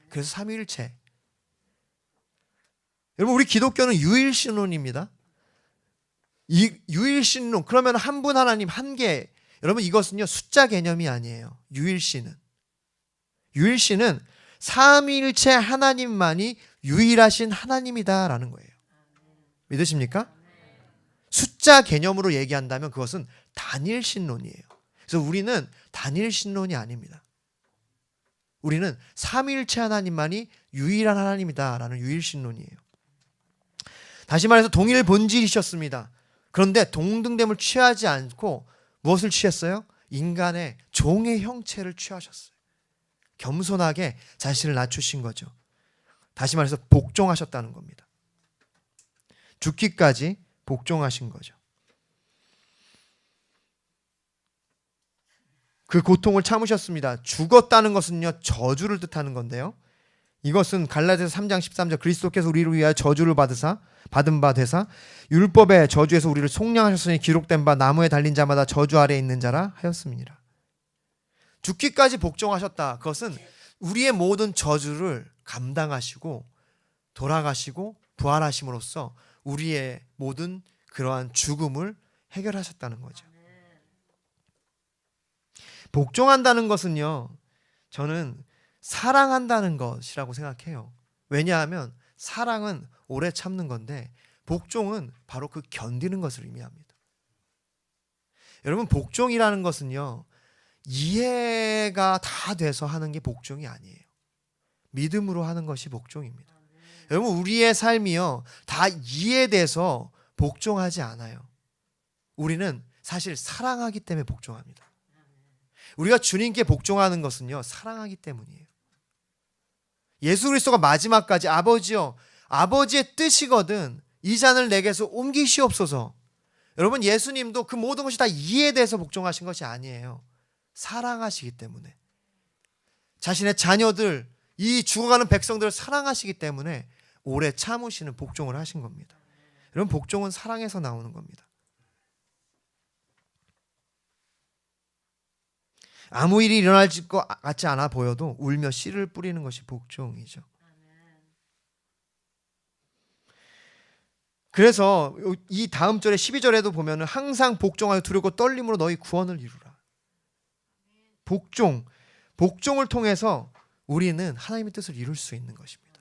그래서 삼위일체. 여러분 우리 기독교는 유일신론입니다. 이 유일신론, 그러면 한 분 하나님 한 개, 여러분 이것은요 숫자 개념이 아니에요. 유일신은 삼위일체 하나님만이 유일하신 하나님이다라는 거예요. 믿으십니까? 숫자 개념으로 얘기한다면 그것은 단일신론이에요. 그래서 우리는 단일신론이 아닙니다. 우리는 삼위일체 하나님만이 유일한 하나님이다라는 유일신론이에요. 다시 말해서 동일 본질이셨습니다. 그런데 동등됨을 취하지 않고 무엇을 취했어요? 인간의 종의 형체를 취하셨어요. 겸손하게 자신을 낮추신 거죠. 다시 말해서 복종하셨다는 겁니다. 죽기까지 복종하신 거죠. 그 고통을 참으셨습니다. 죽었다는 것은요 저주를 뜻하는 건데요. 이것은 갈라디아서 3장 13절 그리스도께서 우리를 위하여 저주를 받은 바 되사 율법의 저주에서 우리를 속량하셨으니 기록된 바 나무에 달린 자마다 저주 아래에 있는 자라 하였습니다. 죽기까지 복종하셨다. 그것은 우리의 모든 저주를 감당하시고 돌아가시고 부활하심으로써 우리의 모든 그러한 죽음을 해결하셨다는 거죠. 복종한다는 것은요 저는 사랑한다는 것이라고 생각해요. 왜냐하면 사랑은 오래 참는 건데 복종은 바로 그 견디는 것을 의미합니다. 여러분 복종이라는 것은요 이해가 다 돼서 하는 게 복종이 아니에요. 믿음으로 하는 것이 복종입니다. 여러분 우리의 삶이요 다 이해돼서 복종하지 않아요. 우리는 사실 사랑하기 때문에 복종합니다. 우리가 주님께 복종하는 것은요 사랑하기 때문이에요. 예수 그리스도가 마지막까지 아버지여 아버지의 뜻이거든 이 잔을 내게서 옮기시옵소서. 여러분 예수님도 그 모든 것이 다 이해돼서 복종하신 것이 아니에요. 사랑하시기 때문에 자신의 자녀들 이 죽어가는 백성들을 사랑하시기 때문에 오래 참으시는 복종을 하신 겁니다. 여러분 복종은 사랑에서 나오는 겁니다. 아무 일이 일어날 것 같지 않아 보여도 울며 씨를 뿌리는 것이 복종이죠. 그래서 이 다음 절에 12절에도 보면 항상 복종하여 두렵고 떨림으로 너희 구원을 이루라. 복종을 통해서 우리는 하나님의 뜻을 이룰 수 있는 것입니다.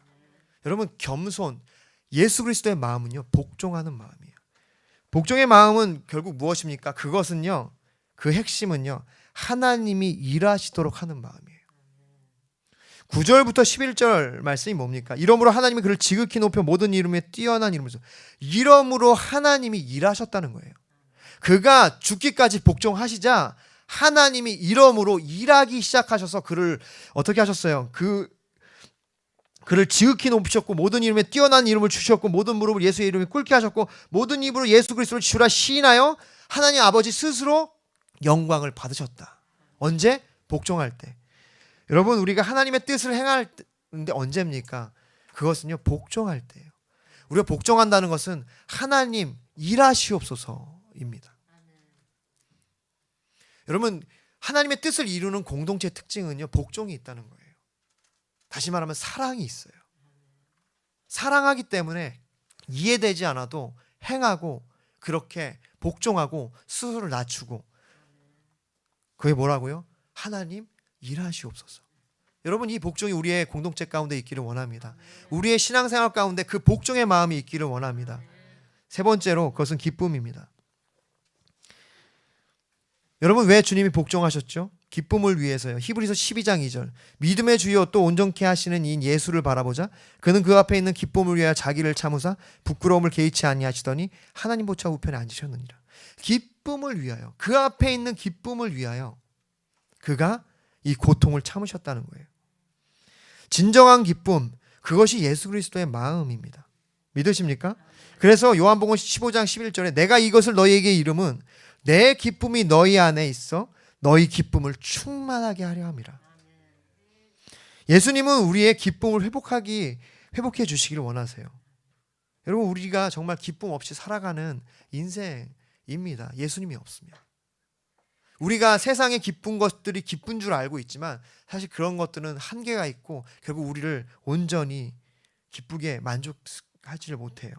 여러분 겸손 예수 그리스도의 마음은요 복종하는 마음이에요. 복종의 마음은 결국 무엇입니까? 그것은요 그 핵심은요 하나님이 일하시도록 하는 마음이에요. 9절부터 11절 말씀이 뭡니까? 이러므로 하나님이 그를 지극히 높여 모든 이름에 뛰어난 이름으로 이러므로 하나님이 일하셨다는 거예요. 그가 죽기까지 복종하시자 하나님이 이러므로 일하기 시작하셔서 그를 어떻게 하셨어요? 그를 지극히 높이셨고 모든 이름에 뛰어난 이름을 주셨고 모든 무릎을 예수의 이름에 꿇게 하셨고 모든 입으로 예수 그리스도를 주라 시인하여 하나님 아버지 스스로 영광을 받으셨다. 언제? 복종할 때. 여러분 우리가 하나님의 뜻을 행하는데 언제입니까? 그것은요 복종할 때예요. 우리가 복종한다는 것은 하나님 일하시옵소서입니다. 여러분 하나님의 뜻을 이루는 공동체의 특징은요 복종이 있다는 거예요. 다시 말하면 사랑이 있어요. 사랑하기 때문에 이해되지 않아도 행하고 그렇게 복종하고 스스로를 낮추고 그게 뭐라고요? 하나님 일하시옵소서. 여러분 이 복종이 우리의 공동체 가운데 있기를 원합니다. 우리의 신앙생활 가운데 그 복종의 마음이 있기를 원합니다. 세 번째로 그것은 기쁨입니다. 여러분 왜 주님이 복종하셨죠? 기쁨을 위해서요. 히브리서 12장 2절 믿음의 주요 또 온전케 하시는 이인 예수를 바라보자 그는 그 앞에 있는 기쁨을 위하여 자기를 참으사 부끄러움을 개의치 아니하시더니 하나님 보좌 우편에 앉으셨느니라. 기쁨을 위하여 그 앞에 있는 기쁨을 위하여 그가 이 고통을 참으셨다는 거예요. 진정한 기쁨 그것이 예수 그리스도의 마음입니다. 믿으십니까? 그래서 요한복음 15장 11절에 내가 이것을 너희에게 이름은 내 기쁨이 너희 안에 있어 너희 기쁨을 충만하게 하려 함이라. 예수님은 우리의 기쁨을 회복해 주시기를 원하세요. 여러분 우리가 정말 기쁨 없이 살아가는 인생입니다. 예수님이 없으면. 우리가 세상의 기쁜 것들이 기쁜 줄 알고 있지만 사실 그런 것들은 한계가 있고 결국 우리를 온전히 기쁘게 만족하지를 못해요.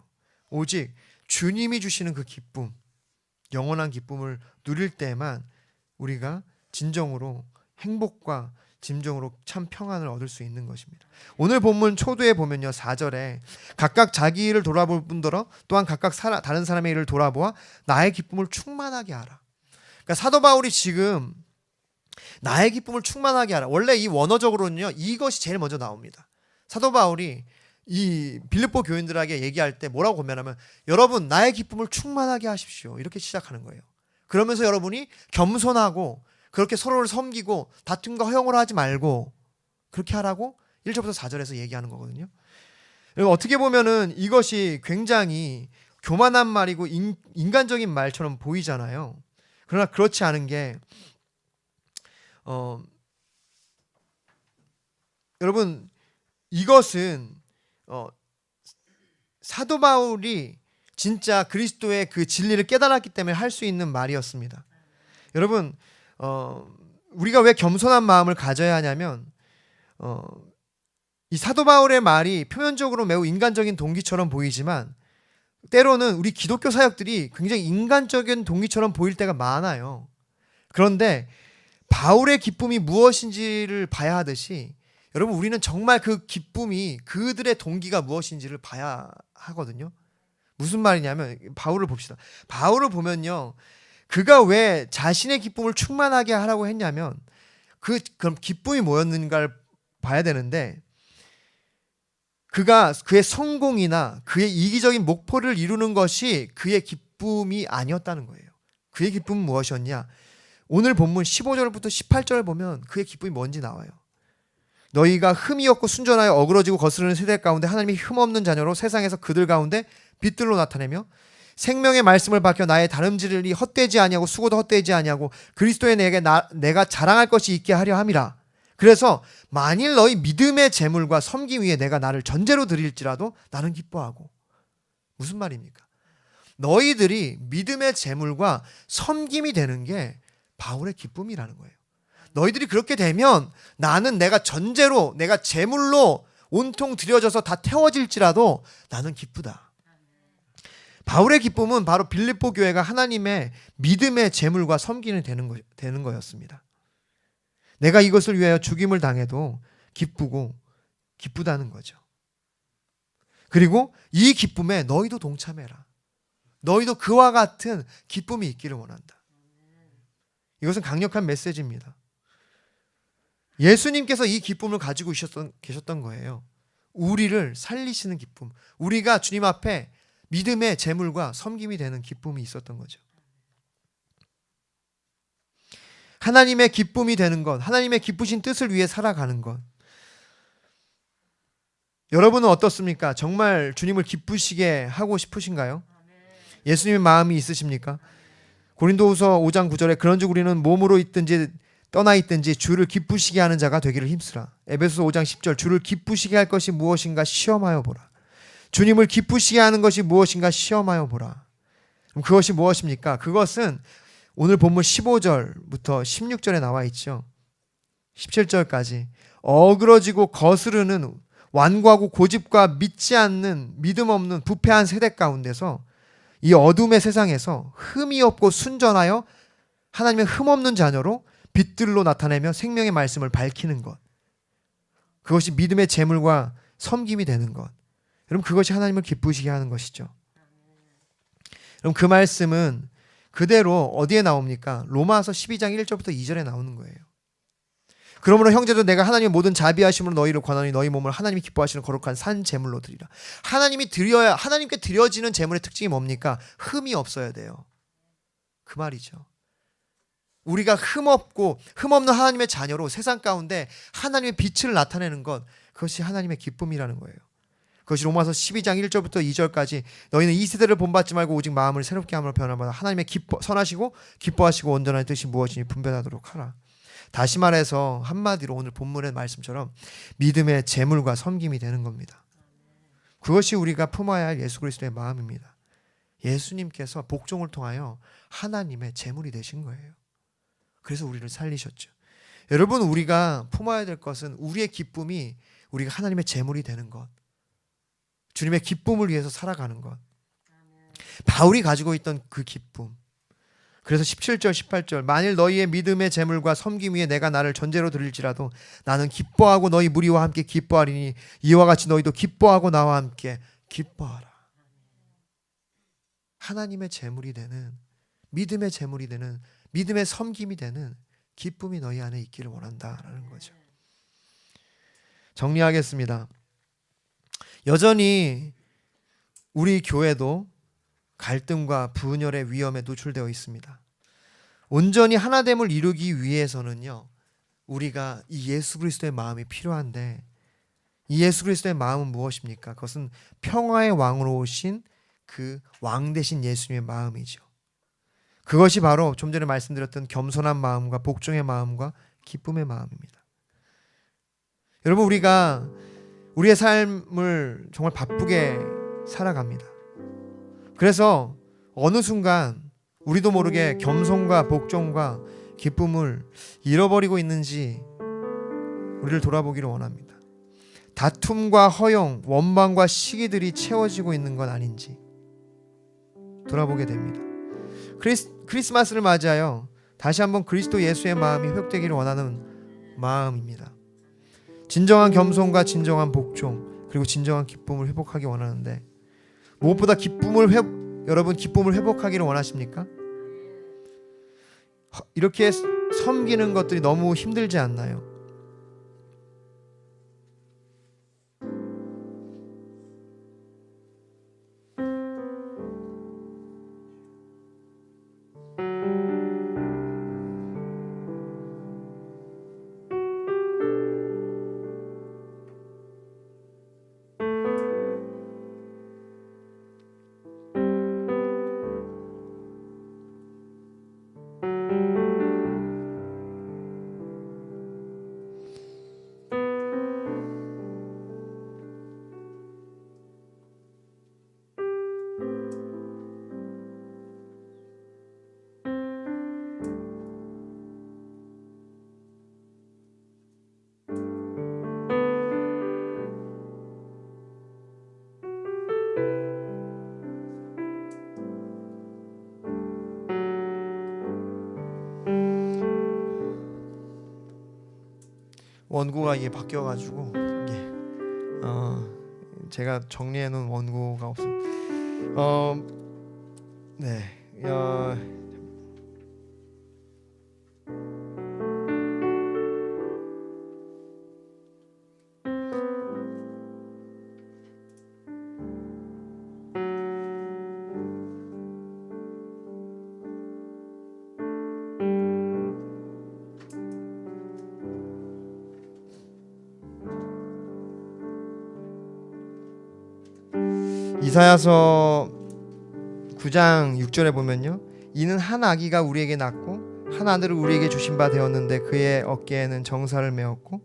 오직 주님이 주시는 그 기쁨, 영원한 기쁨을 누릴 때만 우리가 진정으로 행복과 진정으로 참 평안을 얻을 수 있는 것입니다. 오늘 본문 초두에 보면요, 4절에 각각 자기 일을 돌아볼 뿐더러 또한 각각 다른 사람의 일을 돌아보아 나의 기쁨을 충만하게 하라. 그러니까 사도 바울이 지금 나의 기쁨을 충만하게 하라. 원래 이 원어적으로는요, 이것이 제일 먼저 나옵니다. 사도 바울이 이 빌립보 교인들에게 얘기할 때 뭐라고 고면하면, 여러분 나의 기쁨을 충만하게 하십시오, 이렇게 시작하는 거예요. 그러면서 여러분이 겸손하고 그렇게 서로를 섬기고 다툼과 허용을 하지 말고 그렇게 하라고 1절부터 4절에서 얘기하는 거거든요. 어떻게 보면은 이것이 굉장히 교만한 말이고 인간적인 말처럼 보이잖아요. 그러나 그렇지 않은 게 여러분, 이것은 사도 바울이 진짜 그리스도의 그 진리를 깨달았기 때문에 할 수 있는 말이었습니다. 여러분, 우리가 왜 겸손한 마음을 가져야 하냐면, 이 사도 바울의 말이 표면적으로 매우 인간적인 동기처럼 보이지만 때로는 우리 기독교 사역들이 굉장히 인간적인 동기처럼 보일 때가 많아요. 그런데 바울의 기쁨이 무엇인지를 봐야 하듯이, 여러분, 우리는 정말 그 기쁨이, 그들의 동기가 무엇인지를 봐야 하거든요. 무슨 말이냐면, 바울을 봅시다. 바울을 보면요, 그가 왜 자신의 기쁨을 충만하게 하라고 했냐면, 그럼 기쁨이 뭐였는가를 봐야 되는데, 그가 그의 성공이나 그의 이기적인 목표를 이루는 것이 그의 기쁨이 아니었다는 거예요. 그의 기쁨은 무엇이었냐? 오늘 본문 15절부터 18절 보면 그의 기쁨이 뭔지 나와요. 너희가 흠이 없고 순전하여 어그러지고 거스르는 세대 가운데 하나님이 흠없는 자녀로 세상에서 그들 가운데 빛들로 나타내며 생명의 말씀을 밝혀 나의 다름질이 헛되지 아니하고 수고도 헛되지 아니하고 그리스도의 내가 자랑할 것이 있게 하려 함이라. 그래서 만일 너희 믿음의 재물과 섬김 위에 내가 나를 전제로 드릴지라도 나는 기뻐하고. 무슨 말입니까? 너희들이 믿음의 재물과 섬김이 되는 게 바울의 기쁨이라는 거예요. 너희들이 그렇게 되면 나는 내가 전제로, 내가 재물로 온통 드려져서 다 태워질지라도 나는 기쁘다. 바울의 기쁨은 바로 빌립보 교회가 하나님의 믿음의 재물과 섬기는 되는 거였습니다. 내가 이것을 위하여 죽임을 당해도 기쁘다는 거죠. 그리고 이 기쁨에 너희도 동참해라. 너희도 그와 같은 기쁨이 있기를 원한다. 이것은 강력한 메시지입니다. 예수님께서 이 기쁨을 가지고 계셨던 거예요. 우리를 살리시는 기쁨, 우리가 주님 앞에 믿음의 재물과 섬김이 되는 기쁨이 있었던 거죠. 하나님의 기쁨이 되는 것, 하나님의 기쁘신 뜻을 위해 살아가는 것. 여러분은 어떻습니까? 정말 주님을 기쁘시게 하고 싶으신가요? 예수님의 마음이 있으십니까? 고린도후서 5장 9절에 그런즉 우리는 몸으로 있든지 떠나 있든지 주를 기쁘시게 하는 자가 되기를 힘쓰라. 에베소서 5장 10절 주를 기쁘시게 할 것이 무엇인가 시험하여 보라. 주님을 기쁘시게 하는 것이 무엇인가 시험하여 보라. 그럼 그것이 무엇입니까? 그것은 오늘 본문 15절부터 16절에 나와 있죠. 17절까지 어그러지고 거스르는 완고하고 고집과 믿지 않는 믿음 없는 부패한 세대 가운데서 이 어둠의 세상에서 흠이 없고 순전하여 하나님의 흠 없는 자녀로 빛들로 나타내며 생명의 말씀을 밝히는 것, 그것이 믿음의 재물과 섬김이 되는 것. 여러분, 그것이 하나님을 기쁘시게 하는 것이죠. 그럼 그 말씀은 그대로 어디에 나옵니까? 로마서 12장 1절부터 2절에 나오는 거예요. 그러므로 형제도 내가 하나님의 모든 자비하심으로 너희를 권하니 너희 몸을 하나님이 기뻐하시는 거룩한 산 제물로 드리라. 하나님께 드려지는 제물의 특징이 뭡니까? 흠이 없어야 돼요. 그 말이죠. 우리가 흠없는 하나님의 자녀로 세상 가운데 하나님의 빛을 나타내는 것, 그것이 하나님의 기쁨이라는 거예요. 그것이 로마서 12장 1절부터 2절까지 너희는 이 세대를 본받지 말고 오직 마음을 새롭게 함으로 변화받아 하나님의 선하시고 기뻐하시고 온전한 뜻이 무엇이니 분별하도록 하라. 다시 말해서 한마디로 오늘 본문의 말씀처럼 믿음의 재물과 섬김이 되는 겁니다. 그것이 우리가 품어야 할 예수 그리스도의 마음입니다. 예수님께서 복종을 통하여 하나님의 재물이 되신 거예요. 그래서 우리를 살리셨죠. 여러분, 우리가 품어야 될 것은 우리의 기쁨이 우리가 하나님의 재물이 되는 것, 주님의 기쁨을 위해서 살아가는 것. 바울이 가지고 있던 그 기쁨, 그래서 17절 18절 만일 너희의 믿음의 재물과 섬김 위에 내가 나를 전제로 드릴지라도 나는 기뻐하고 너희 무리와 함께 기뻐하리니 이와 같이 너희도 기뻐하고 나와 함께 기뻐하라. 하나님의 재물이 되는, 믿음의 재물이 되는, 믿음의 섬김이 되는 기쁨이 너희 안에 있기를 원한다라는 거죠. 정리하겠습니다. 여전히 우리 교회도 갈등과 분열의 위험에 노출되어 있습니다. 온전히 하나됨을 이루기 위해서는요, 우리가 이 예수 그리스도의 마음이 필요한데, 이 예수 그리스도의 마음은 무엇입니까? 그것은 평화의 왕으로 오신 그 왕 대신 예수님의 마음이죠. 그것이 바로 좀 전에 말씀드렸던 겸손한 마음과 복종의 마음과 기쁨의 마음입니다. 여러분, 우리가 우리의 삶을 정말 바쁘게 살아갑니다. 그래서 어느 순간 우리도 모르게 겸손과 복종과 기쁨을 잃어버리고 있는지 우리를 돌아보기를 원합니다. 다툼과 허용, 원망과 시기들이 채워지고 있는 건 아닌지 돌아보게 됩니다. 크리스마스를 맞이하여 다시 한번 그리스도 예수의 마음이 회복되기를 원하는 마음입니다. 진정한 겸손과 진정한 복종 그리고 진정한 기쁨을 회복하기 원하는데, 무엇보다 여러분 기쁨을 회복하기를 원하십니까? 이렇게 섬기는 것들이 너무 힘들지 않나요? 원고가 이게 바뀌어가지고 이게 제가 정리해 놓은 원고가 없습니다. 네. 이사야서 9장 6절에 보면요, 이는 한 아기가 우리에게 낳고 한 아들을 우리에게 주신 바 되었는데 그의 어깨에는 정사를 메었고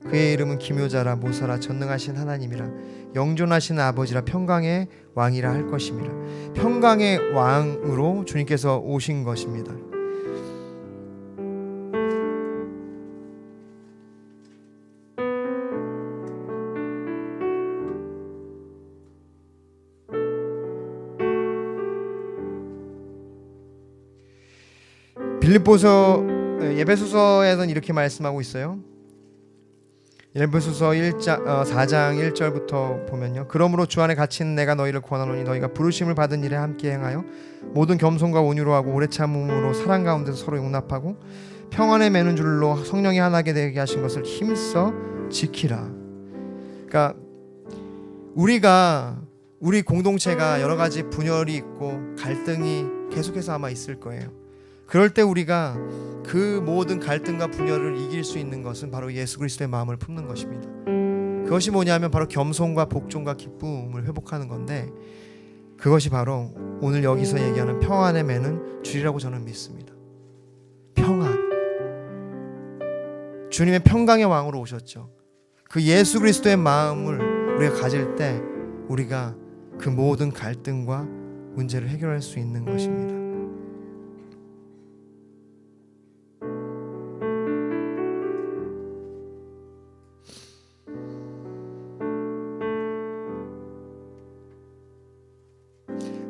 그의 이름은 기묘자라 모사라 전능하신 하나님이라 영존하신 아버지라 평강의 왕이라 할 것임이라. 평강의 왕으로 주님께서 오신 것입니다. 예배소서에서는 이렇게 말씀하고 있어요. 예배소서 4장 1절부터 보면요, 그러므로 주 안에 갇힌 내가 너희를 권하노니 너희가 부르심을 받은 일에 함께 행하여 모든 겸손과 온유로 하고 오래 참음으로 사랑 가운데서 서로 용납하고 평안에 매는 줄로 성령이 하나게 되게 하신 것을 힘써 지키라. 그러니까 우리 공동체가 여러 가지 분열이 있고 갈등이 계속해서 아마 있을 거예요. 그럴 때 우리가 그 모든 갈등과 분열을 이길 수 있는 것은 바로 예수 그리스도의 마음을 품는 것입니다. 그것이 뭐냐면 바로 겸손과 복종과 기쁨을 회복하는 건데, 그것이 바로 오늘 여기서 얘기하는 평안에 매는 줄이라고 저는 믿습니다. 평안, 주님의 평강의 왕으로 오셨죠. 그 예수 그리스도의 마음을 우리가 가질 때 우리가 그 모든 갈등과 문제를 해결할 수 있는 것입니다.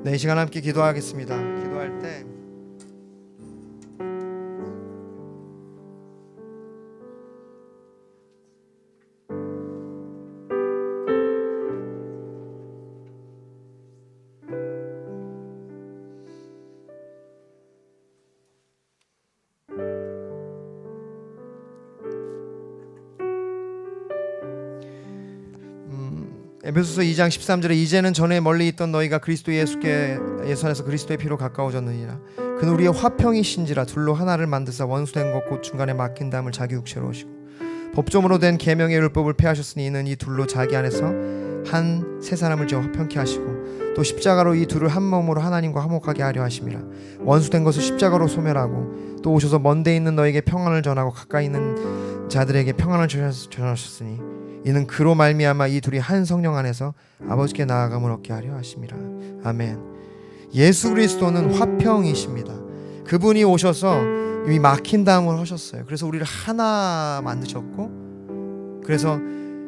네, 이 시간 함께 기도하겠습니다. 기도할 때 에베소서 2장 13절에 이제는 전에 멀리 있던 너희가 그리스도 예수 안에서 그리스도의 피로 가까워졌느니라. 그는 우리의 화평이신지라 둘로 하나를 만드사 원수된 것 곧 중간에 막힌 담을 자기 육체로 오시고 법조문으로 된 계명의 율법을 폐하셨으니 이는 이 둘로 자기 안에서 한 세 사람을 지어 화평케 하시고 또 십자가로 이 둘을 한 몸으로 하나님과 화목하게 하려 하심이라. 원수된 것을 십자가로 소멸하고 또 오셔서 먼데 있는 너에게 평안을 전하고 가까이 있는 자들에게 평안을 전하셨으니 이는 그로 말미암아 이 둘이 한 성령 안에서 아버지께 나아감을 얻게 하려 하심이라. 아멘. 예수 그리스도는 화평이십니다. 그분이 오셔서 이미 막힌 담을 하셨어요. 그래서 우리를 하나 만드셨고, 그래서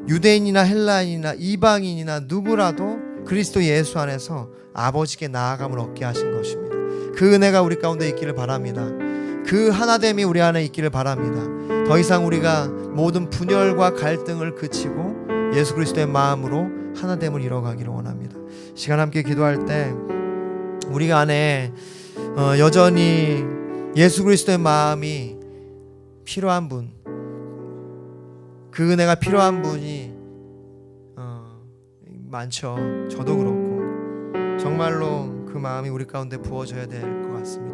유대인이나 헬라인이나 이방인이나 누구라도 그리스도 예수 안에서 아버지께 나아감을 얻게 하신 것입니다. 그 은혜가 우리 가운데 있기를 바랍니다. 그 하나됨이 우리 안에 있기를 바랍니다. 더 이상 우리가 모든 분열과 갈등을 그치고 예수 그리스도의 마음으로 하나됨을 이뤄가기를 원합니다. 시간 함께 기도할 때 우리가 안에 여전히 예수 그리스도의 마음이 필요한 분, 그 은혜가 필요한 분이 많죠. 저도 그렇고 정말로 그 마음이 우리 가운데 부어져야 될 것 같습니다.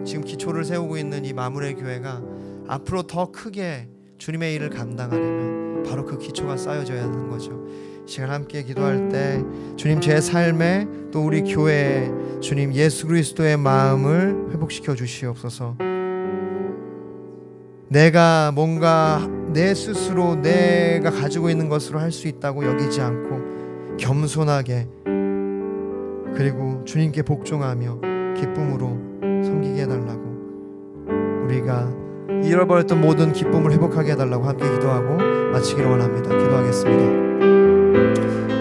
지금 기초를 세우고 있는 이 마무리의 교회가 앞으로 더 크게 주님의 일을 감당하려면 바로 그 기초가 쌓여져야 하는 거죠. 시간 함께 기도할 때 주님, 제 삶에 또 우리 교회에 주님 예수 그리스도의 마음을 회복시켜 주시옵소서. 내가 뭔가 내 스스로 내가 가지고 있는 것으로 할 수 있다고 여기지 않고 겸손하게, 그리고 주님께 복종하며 기쁨으로 섬기게 해달라고, 우리가 잃어버렸던 모든 기쁨을 회복하게 해달라고 함께 기도하고 마치기를 원합니다. 기도하겠습니다.